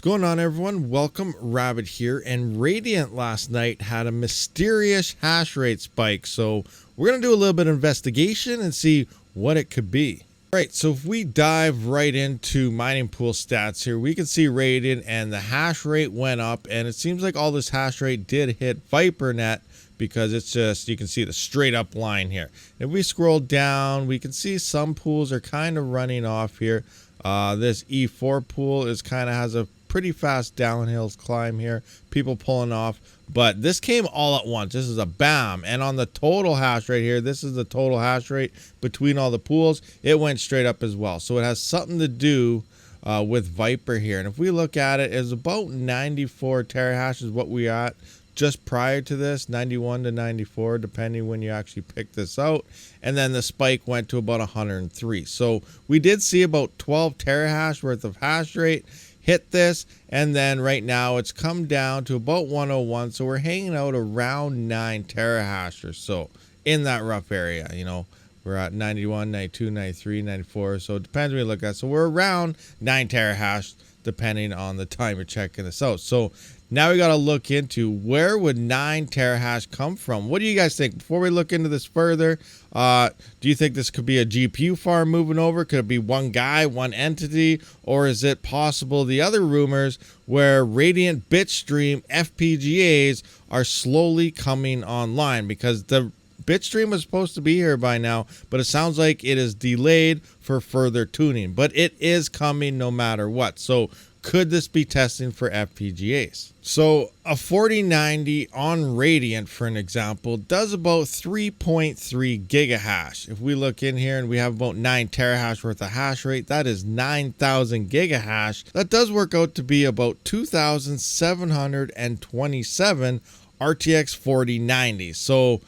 Going on, everyone? Welcome. Rabid here. And Radiant last night had a mysterious hash rate spike, so we're going to do a little bit of investigation and see what it could be. All right, so if we dive right into mining pool stats here, we can see Radiant and the hash rate went up, and it seems like all this hash rate did hit ViperNet because it's just, you can see the straight up line here. If we scroll down, we can see some pools are kind of running off here. This E4 pool is kind of has a pretty fast downhill climb here, people pulling off, but this came all at once. This is a bam. And on the total hash rate here, this is the total hash rate between all the pools, it went straight up as well. So it has something to do with Viper here. And if we look at it, it's about 94 terahash is what we at just prior to this, 91 to 94 depending when you actually pick this out, and then the spike went to about 103. So we did see about 12 terahash worth of hash rate hit this, and then right now it's come down to about 101. So we're hanging out around 9 terahash or so in that rough area. You know, we're at 91, 92, 93, 94. So it depends when you look at. So we're around 9 terahash depending on the time you're checking this out. So now we got to look into where would 9 terahash come from. What do you guys think? Before we look into this further, do you think this could be a GPU farm moving over? Could it be one guy, one entity? Or is it possible the other rumors where Radiant Bitstream FPGAs are slowly coming online? Because the Bitstream was supposed to be here by now, but it sounds like it is delayed for further tuning. But it is coming no matter what. So could this be testing for FPGAs? So a 4090 on Radiant, for an example, does about 3.3 gigahash. If we look in here and we have about 9 terahash worth of hash rate, that is 9,000 gigahash. That does work out to be about 2,727 RTX 4090s. So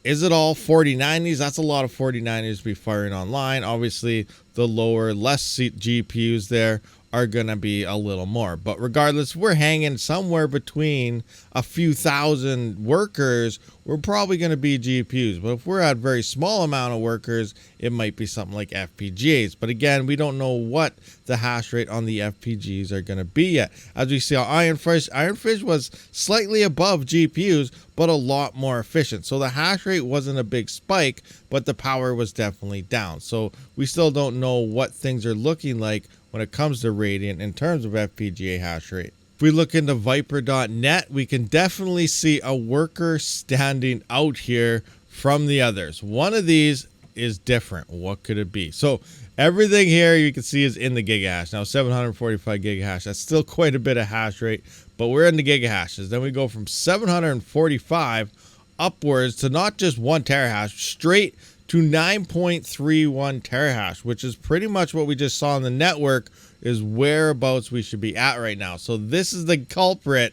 is it all 4090s? That's a lot of 4090s to be firing online. Obviously, the lower, less GPUs there are going to be a little more. But regardless, we're hanging somewhere between a few thousand workers. We're probably going to be GPUs. But if we're at a very small amount of workers, it might be something like FPGAs. But again, we don't know what the hash rate on the FPGAs are going to be yet. As we see on Ironfish was slightly above GPUs, but a lot more efficient. So the hash rate wasn't a big spike, but the power was definitely down. So we still don't know what things are looking like when it comes to Radiant in terms of FPGA hash rate. If we look into Viper.net, we can definitely see a worker standing out here from the others. One of these is different. What could it be? So everything here you can see is in the gigahash. Now 745 gigahash, that's still quite a bit of hash rate, but we're in the gigahashes. Then we go from 745 upwards to not just 1 terahash, straight to 9.31 terahash, which is pretty much what we just saw on the network is whereabouts we should be at right now. So this is the culprit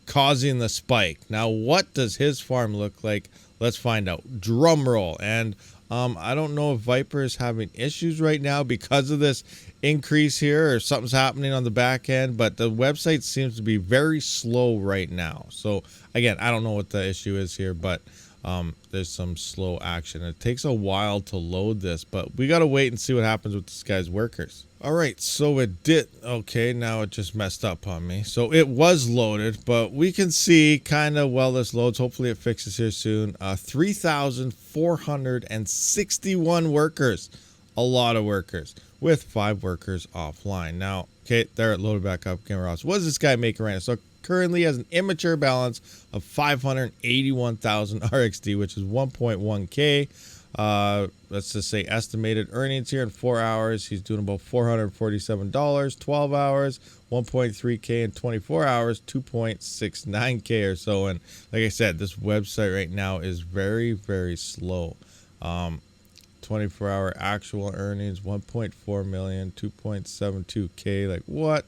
causing the spike. Now, what does his farm look like? Let's find out. Drum roll. And I don't know if Viper is having issues right now because of this increase here, or something's happening on the back end, but the website seems to be very slow right now. So again, I don't know what the issue is here, but there's some slow action. It takes a while to load this, but we got to wait and see what happens with this guy's workers. All right, so it did. Okay, now it just messed up on me. So it was loaded, but we can see kind of while this loads, hopefully it fixes here soon. 3,461 workers, a lot of workers, with 5 workers offline. Now, okay, there it loaded back up. Camera off. What does this guy make right now? So currently has an immature balance of 581,000 RXD, which is 1.1K. Let's just say estimated earnings here in 4 hours. He's doing about $447, 12 hours, 1.3K, and 24 hours, 2.69K or so. And like I said, this website right now is very, very slow. 24-hour actual earnings, 1.4 million, 2.72K. Like what?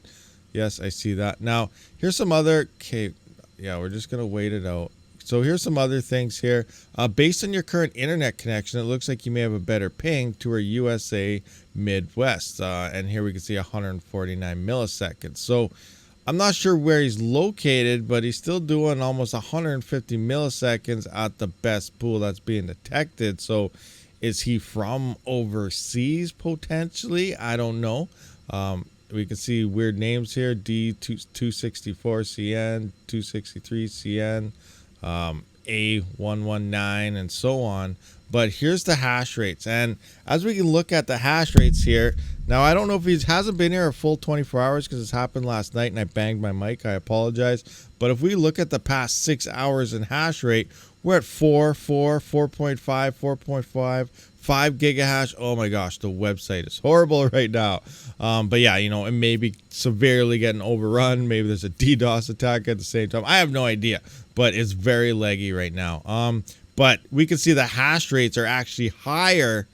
Yes, I see that. Now, here's some other, okay, yeah, we're just going to wait it out. So here's some other things here. Based on your current internet connection, it looks like you may have a better ping to our USA Midwest. And here we can see 149 milliseconds. So I'm not sure where he's located, but he's still doing almost 150 milliseconds at the best pool that's being detected. So is he from overseas potentially? I don't know. we can see weird names here, D264CN, 263CN, A119, and so on. But here's the hash rates. And as we can look at the hash rates here, now I don't know if he hasn't been here a full 24 hours because this happened last night and I banged my mic. I apologize. But if we look at the past 6 hours in hash rate, we're at 4.5, 4.5, 5 gigahash. Oh my gosh, the website is horrible right now. But yeah, you know, it may be severely getting overrun. Maybe there's a DDoS attack at the same time. I have no idea, but it's very laggy right now. But we can see the hash rates are actually higher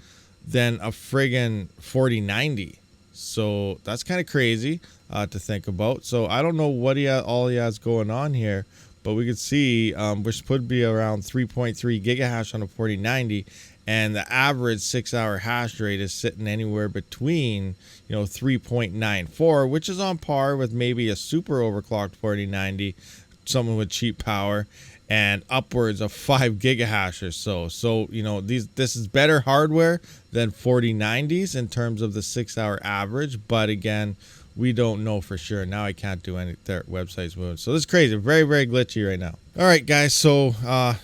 than a friggin' 4090. So that's kind of crazy to think about. So I don't know what all he has going on here, but we can see which would be around 3.3 gigahash on a 4090, and the average 6 hour hash rate is sitting anywhere between 3.94, which is on par with maybe a super overclocked 4090, someone with cheap power, and upwards of 5 gigahash or so. So this is better hardware than 4090s in terms of the 6 hour average, but again, we don't know for sure. Now I can't do any, their website's moving. So this is crazy. Very, very glitchy right now. All right, guys. So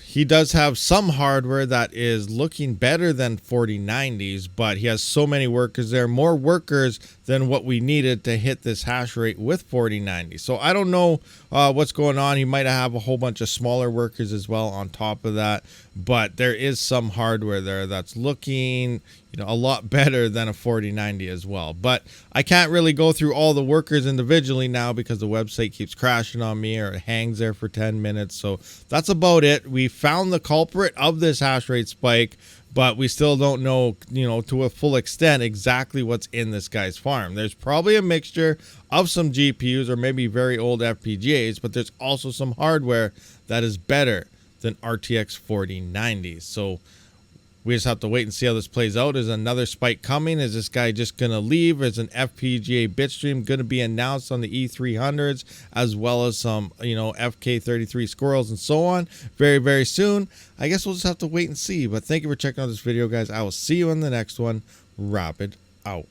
he does have some hardware that is looking better than 4090s, but he has so many workers there, more workers than what we needed to hit this hash rate with 4090. So I don't know what's going on. He might have a whole bunch of smaller workers as well on top of that, but there is some hardware there that's looking a lot better than a 4090 as well. But I can't really go through all the workers individually now because the website keeps crashing on me or it hangs there for 10 minutes. So that's about it. We found the culprit of this hash rate spike, but we still don't know, to a full extent exactly what's in this guy's farm. There's probably a mixture of some GPUs or maybe very old FPGAs, but there's also some hardware that is better than RTX 4090s. So we just have to wait and see how this plays out. Is another spike coming? Is this guy just going to leave? Is an FPGA bitstream going to be announced on the E300s, as well as some, FK33 squirrels and so on very, very soon? I guess we'll just have to wait and see. But thank you for checking out this video, guys. I will see you in the next one. Rabid out.